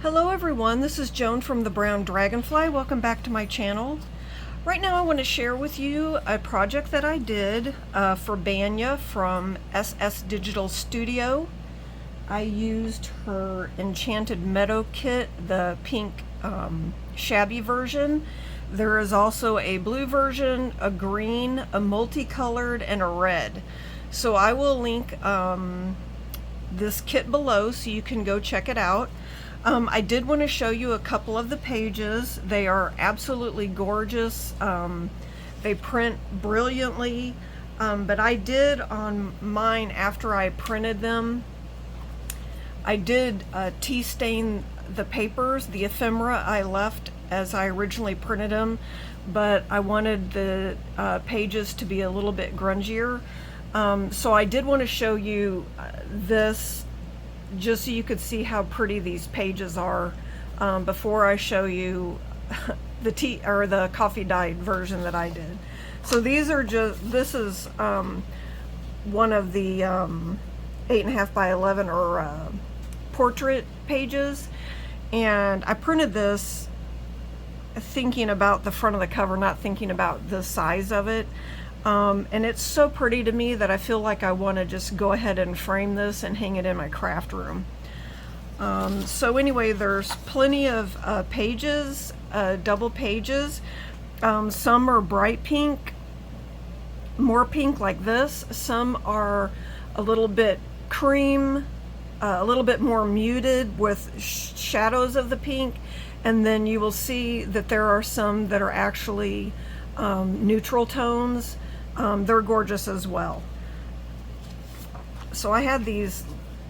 Hello everyone, this is Joan from the Brown Dragonfly. Welcome back to my channel. Right now I want to share with you a project that I did for Banya from SS Digital Studio. I used her Enchanted Meadow kit, the pink Shabby version. There is also a blue version, a green, a multicolored, and a red. So I will link this kit below so you can go check it out. I did want to show you a couple of the pages. They are absolutely gorgeous. They print brilliantly, but I did on mine, after I printed them, I did tea stain the papers. The ephemera I left as I originally printed them, but I wanted the pages to be a little bit grungier. So I did want to show you this just so you could see how pretty these pages are before I show you the tea or the coffee dyed version that I did. So these are just, this is one of the 8.5 by 11 or portrait pages, and I printed this thinking about the front of the cover, not thinking about the size of it. And it's so pretty to me that I feel like I want to just go ahead and frame this and hang it in my craft room. So anyway, there's plenty of pages, double pages. Some are bright pink, more pink like this. Some are a little bit cream, a little bit more muted with shadows of the pink. And then you will see that there are some that are actually neutral tones. They're gorgeous as well. So I had these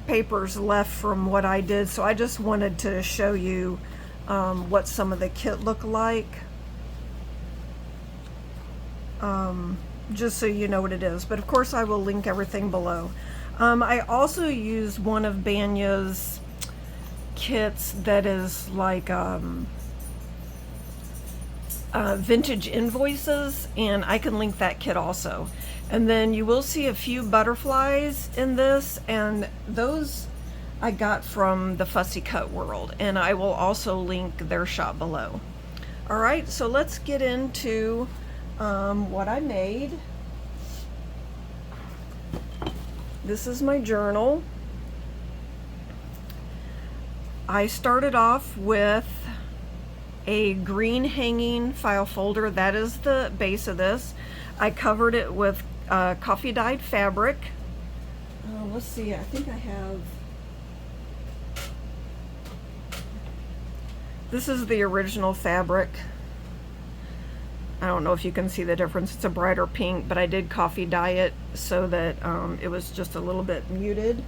papers left from what I did, so I just wanted to show you what some of the kit look like, just so you know what it is. But of course I will link everything below. I also used one of Banya's kits that is like vintage invoices, and I can link that kit also. And then you will see a few butterflies in this, and those I got from the Fussy Cut World, and I will also link their shop below. Alright, so let's get into what I made. This is my journal. I started off with a green hanging file folder. That is the base of this. I covered it with coffee dyed fabric. Let's see, I think I have, this is the original fabric. I don't know if you can see the difference. It's a brighter pink, but I did coffee dye it so that it was just a little bit muted.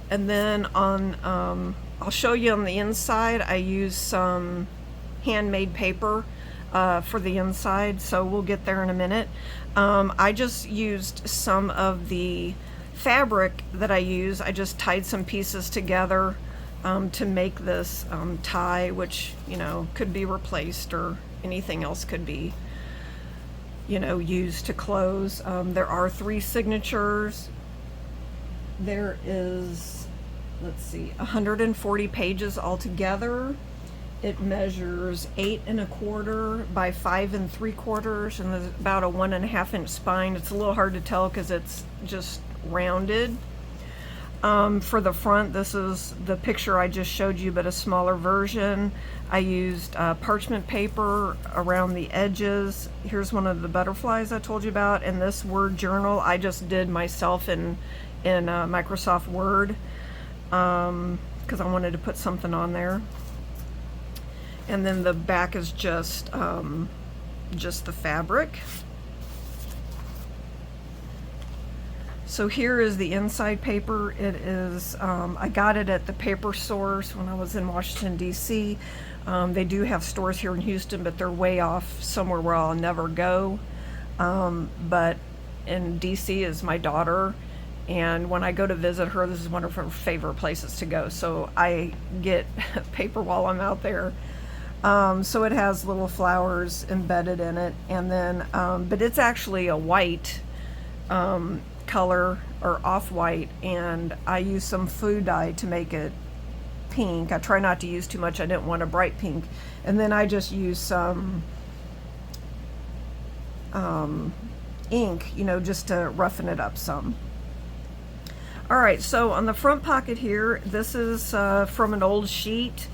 And then on I'll show you on the inside, I used some handmade paper for the inside, so we'll get there in a minute. I just used some of the fabric that I use. I just tied some pieces together to make this tie, which, you know, could be replaced, or anything else could be, you know, used to close. There are 3 signatures. There is, let's see, 140 pages altogether. It measures 8 1/4 by 5 3/4, and there's about a 1.5 inch spine. It's a little hard to tell because it's just rounded. For the front, this is the picture I just showed you, but a smaller version. I used parchment paper around the edges. Here's one of the butterflies I told you about, and this word journal I just did myself in Microsoft Word, because I wanted to put something on there. And then the back is just the fabric. So here is the inside paper. It is, I got it at the paper stores when I was in Washington, D.C. They do have stores here in Houston, but they're way off somewhere where I'll never go. But in D.C. is my daughter, and when I go to visit her, this is one of her favorite places to go. So I get paper while I'm out there. So it has little flowers embedded in it, and then, but it's actually a white color, or off-white, and I use some food dye to make it pink. I try not to use too much. I didn't want a bright pink. And then I just use some ink, you know, just to roughen it up some. Alright, so on the front pocket here, this is from an old sheet.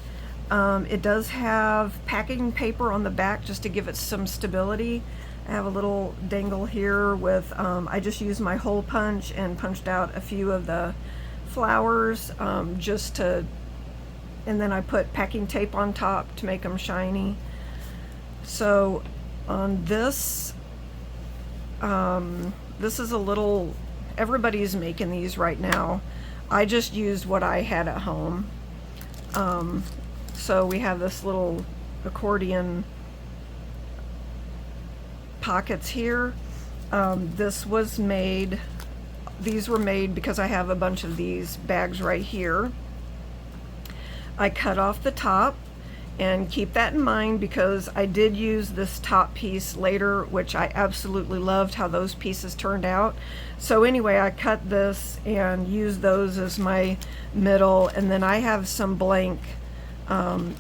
It does have packing paper on the back just to give it some stability. I have a little dangle here with, I just used my hole punch and punched out a few of the flowers just to, and then I put packing tape on top to make them shiny. So on this, this is a little, everybody's making these right now. I just used what I had at home. So we have this little accordion pockets here. This was made, these were made because I have a bunch of these bags right here. I cut off the top, and keep that in mind because I did use this top piece later, which I absolutely loved how those pieces turned out. So anyway, I cut this and used those as my middle, and then I have some blank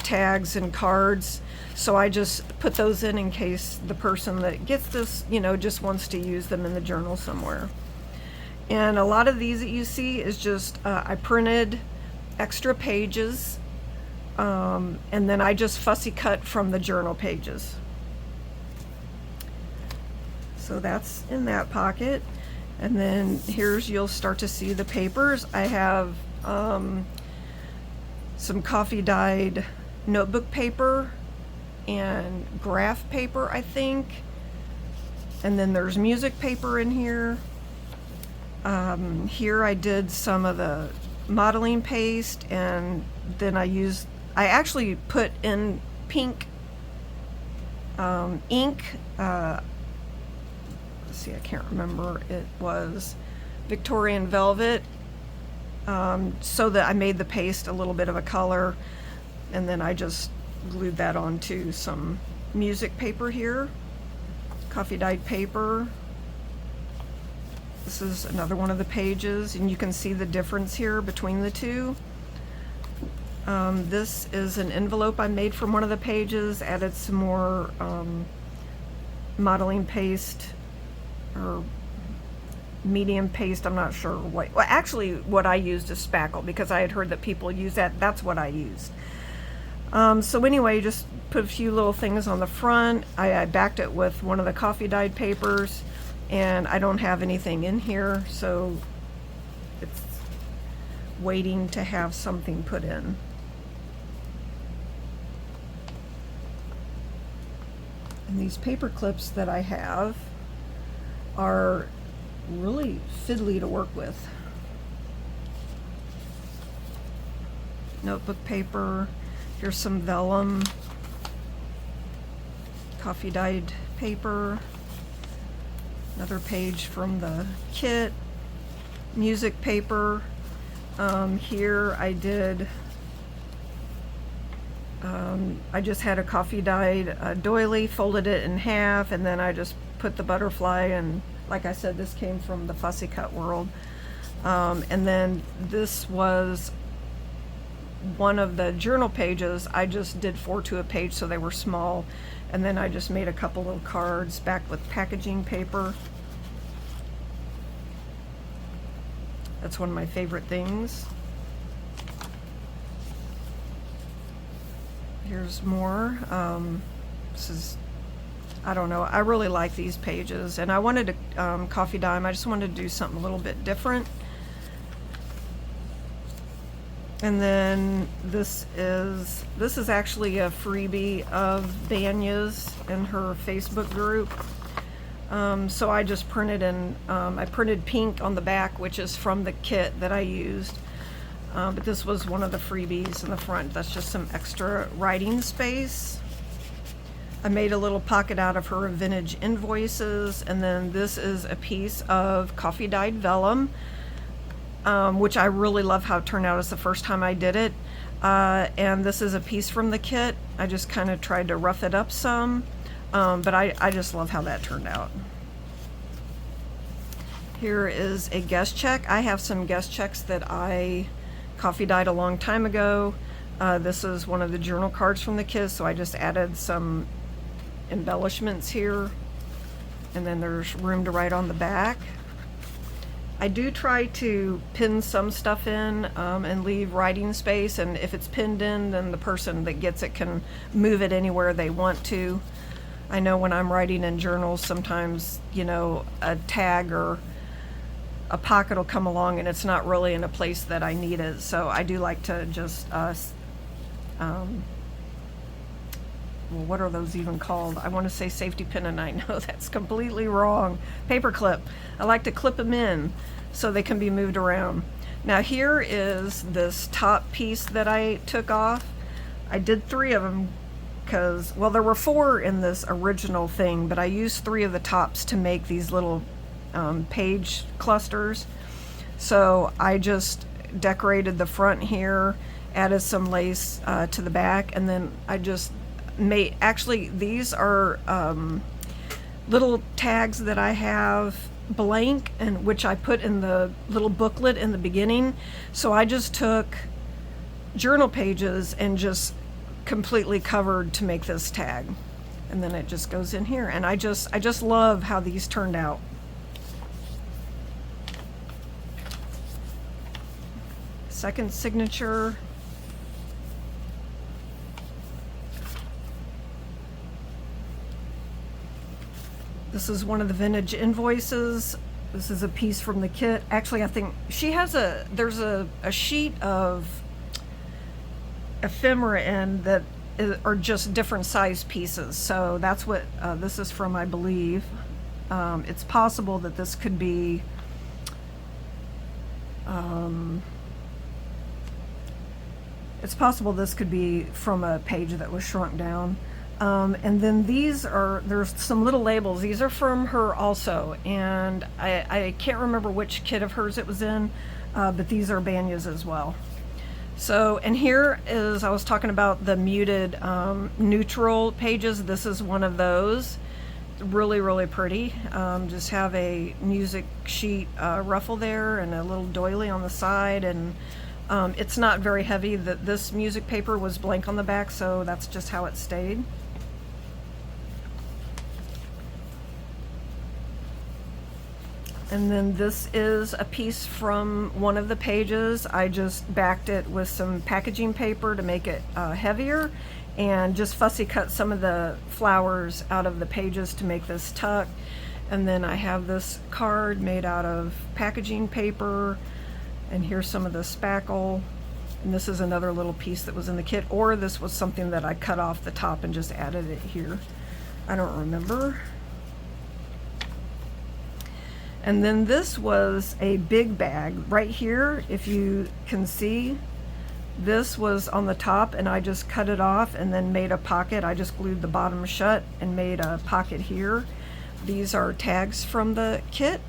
tags and cards, so I just put those in case the person that gets this, you know, just wants to use them in the journal somewhere. And a lot of these that you see is just I printed extra pages, and then I just fussy cut from the journal pages. So that's in that pocket. And then here's, you'll start to see the papers. I have some coffee dyed notebook paper and graph paper, I think. And then there's music paper in here. Here I did some of the modeling paste, and then I actually put in pink ink. Let's see, I can't remember. It was Victorian Velvet, so that I made the paste a little bit of a color, and then I just glued that onto some music paper here, coffee dyed paper. This is another one of the pages, and you can see the difference here between the two. This is an envelope I made from one of the pages, added some more modeling paste or medium paste, I'm not sure what. Well, actually what I used is spackle because I had heard that people use that. That's what I used. So anyway, just put a few little things on the front. I backed it with one of the coffee dyed papers, and I don't have anything in here, so it's waiting to have something put in. And these paper clips that I have are really fiddly to work with. Notebook paper. Here's some vellum, coffee dyed paper, another page from the kit, music paper. Here I did, I just had a coffee dyed doily, folded it in half, and then I just put the butterfly, and like I said, this came from the Fussy Cut world. And then this was one of the journal pages. I just did 4 to a page, so they were small, and then I just made a couple little cards back with packaging paper. That's one of my favorite things. Here's more. This is, I don't know, I really like these pages, and I wanted to coffee dye them. I just wanted to do something a little bit different. And then this is actually a freebie of Banya's in her Facebook group. So I just printed in, I printed pink on the back, which is from the kit that I used. But this was one of the freebies in the front. That's just some extra writing space. I made a little pocket out of her vintage invoices, and then this is a piece of coffee dyed vellum, which I really love how it turned out. It's the first time I did it. And this is a piece from the kit. I just kind of tried to rough it up some, but I just love how that turned out. Here is a guest check. I have some guest checks that I coffee dyed a long time ago. This is one of the journal cards from the kids, so I just added some embellishments here, and then there's room to write on the back. I do try to pin some stuff in and leave writing space, and if it's pinned in, then the person that gets it can move it anywhere they want to. I know when I'm writing in journals, sometimes, you know, a tag or a pocket will come along and it's not really in a place that I need it, so I do like to just well, what are those even called? I want to say safety pin, and I know that's completely wrong. Paper clip. I like to clip them in so they can be moved around. Now here is this top piece that I took off. I did 3 of them because, well, there were 4 in this original thing, but I used 3 of the tops to make these little page clusters. So I just decorated the front here, added some lace to the back, and then I just made, actually these are little tags that I have blank, and which I put in the little booklet in the beginning. So I just took journal pages and just completely covered to make this tag, and then it just goes in here, and I just love how these turned out. Second signature. This is one of the vintage invoices. This is a piece from the kit. Actually, I think she has there's a sheet of ephemera in that are just different size pieces. So that's what this is from, I believe. It's possible that this could be from a page that was shrunk down. And then these are, there's some little labels. These are from her also, and I can't remember which kit of hers it was in, but these are Banya's as well. So, and here is, I was talking about the muted neutral pages. This is one of those. Really, really pretty. Just have a music sheet ruffle there and a little doily on the side, and it's not very heavy. This music paper was blank on the back, so that's just how it stayed. And then this is a piece from one of the pages. I just backed it with some packaging paper to make it heavier, and just fussy cut some of the flowers out of the pages to make this tuck. And then I have this card made out of packaging paper, and here's some of the spackle. And this is another little piece that was in the kit, or this was something that I cut off the top and just added it here. I don't remember. And then this was a big bag right here. If you can see, this was on the top, and I just cut it off and then made a pocket. I just glued the bottom shut and made a pocket here. These are tags from the kit.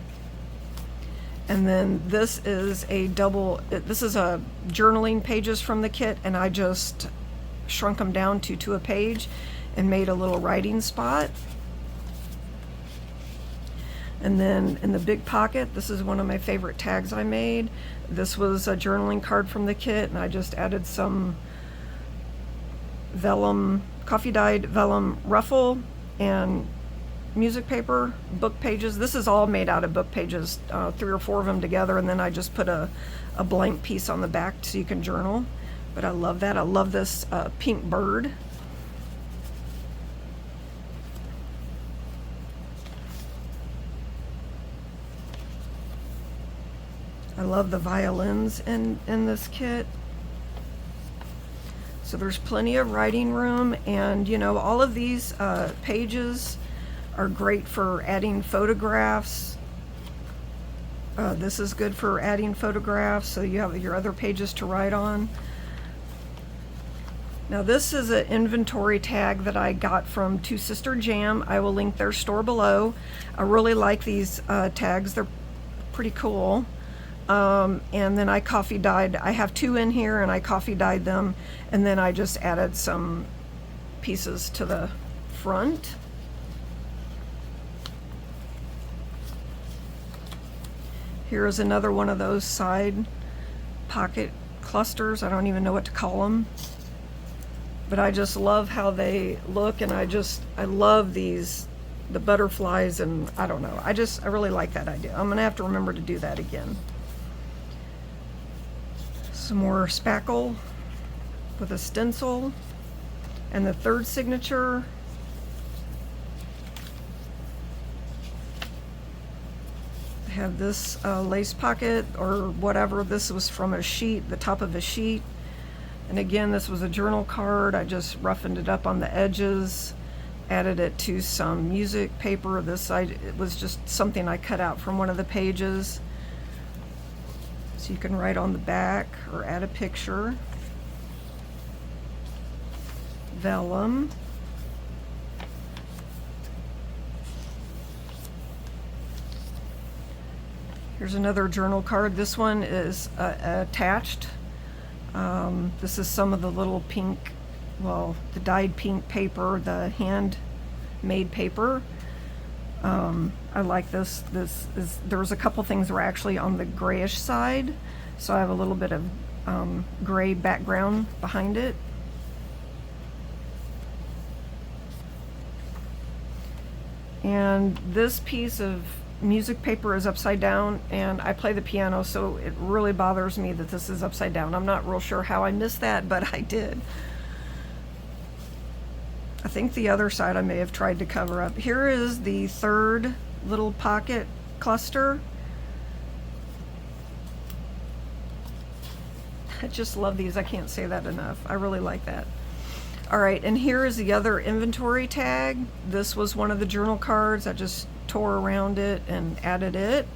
And then this is this is a journaling pages from the kit, and I just shrunk them down to a page and made a little writing spot. And then in the big pocket, this is one of my favorite tags I made. This was a journaling card from the kit, and I just added some vellum, coffee dyed vellum ruffle and music paper, book pages. This is all made out of book pages, 3 or 4 of them together, and then I just put a blank piece on the back so you can journal. But I love that. I love this pink bird. I love the violins in this kit. So there's plenty of writing room, and you know, all of these pages are great for adding photographs. This is good for adding photographs, so you have your other pages to write on. Now this is an inventory tag that I got from Two Sister Jam. I will link their store below. I really like these tags. They're pretty cool. And then I coffee dyed, I have 2 in here, and I coffee dyed them, and then I just added some pieces to the front. Here is another one of those side pocket clusters. I don't even know what to call them, but I just love how they look, and I love these, the butterflies, and I don't know, I really like that idea. I'm gonna have to remember to do that again. Some more spackle with a stencil, and the third signature. I have this lace pocket or whatever. This was from a sheet, the top of a sheet. And again, this was a journal card. I just roughened it up on the edges, added it to some music paper. This side, it was just something I cut out from one of the pages. So you can write on the back or add a picture. Vellum. Here's another journal card. This one is attached. This is some of the little pink, well, the dyed pink paper, the handmade paper. I like this. There was a couple things that were actually on the grayish side, so I have a little bit of gray background behind it. And this piece of music paper is upside down, and I play the piano, so it really bothers me that this is upside down. I'm not real sure how I missed that, but I did. I think the other side I may have tried to cover up. Here is the third little pocket cluster. I just love these. I can't say that enough. I really like that. All right, and here is the other inventory tag. This was one of the journal cards. I just tore around it and added it.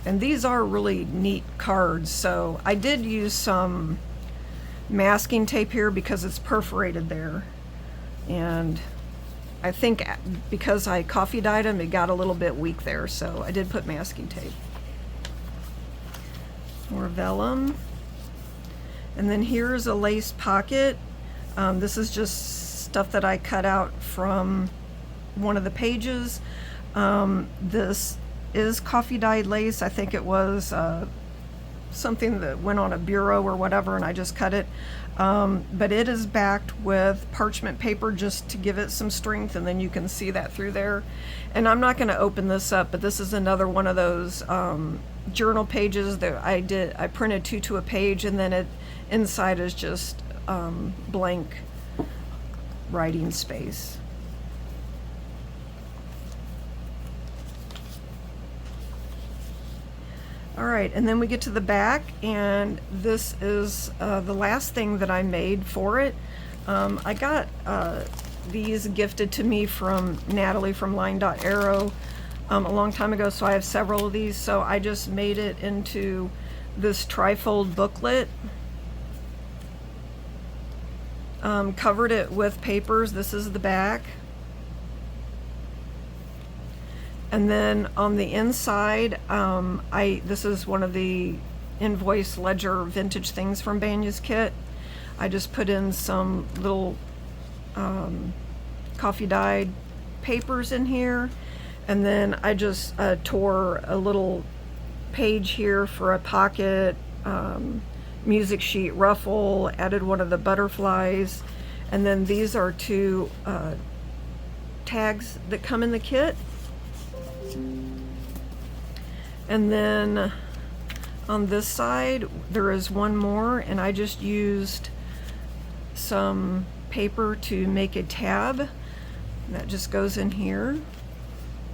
And these are really neat cards. So I did use some masking tape here because it's perforated there. And I think because I coffee dyed them, it got a little bit weak there. So I did put masking tape. More vellum. And then here's a lace pocket. This is just stuff that I cut out from one of the pages. This is coffee dyed lace. I think it was something that went on a bureau or whatever, and I just cut it. But it is backed with parchment paper just to give it some strength, and then you can see that through there. And I'm not going to open this up, but this is another one of those journal pages that I printed two to a page, and then it inside is just blank writing space. All right, and then we get to the back, and this is the last thing that I made for it. I got these gifted to me from Natalie from Line.Arrow a long time ago, so I have several of these. So I just made it into this trifold booklet. Covered it with papers. This is the back. And then on the inside, this is one of the invoice ledger vintage things from Banya's kit. I just put in some little coffee dyed papers in here. And then I just tore a little page here for a pocket, music sheet ruffle, added one of the butterflies, and then these are two tags that come in the kit. And then on this side there is one more, and I just used some paper to make a tab that just goes in here,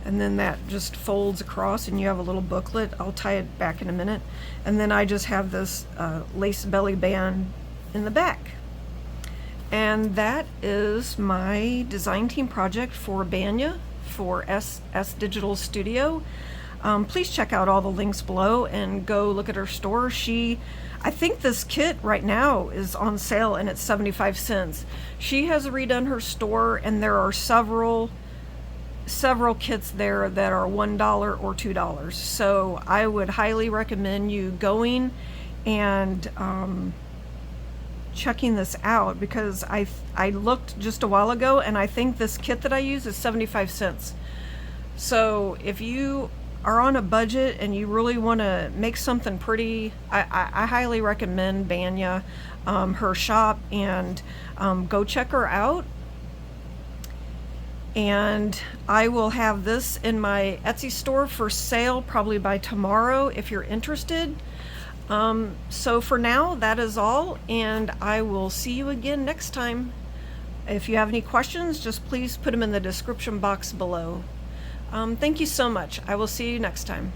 and then that just folds across and you have a little booklet. I'll tie it back in a minute. And then I just have this lace belly band in the back. And that is my design team project for Banya for SS Digital Studio. Please check out all the links below and go look at her store. I think this kit right now is on sale and it's 75 cents. She has redone her store, and there are several kits there that are $1 or $2. So I would highly recommend you going and checking this out, because I looked just a while ago and I think this kit that I use is 75 cents. So if you are on a budget and you really want to make something pretty, I highly recommend Banya, her shop, and go check her out. And I will have this in my Etsy store for sale probably by tomorrow if you're interested. So for now, that is all, and I will see you again next time. If you have any questions, just please put them in the description box below. Thank you so much. I will see you next time.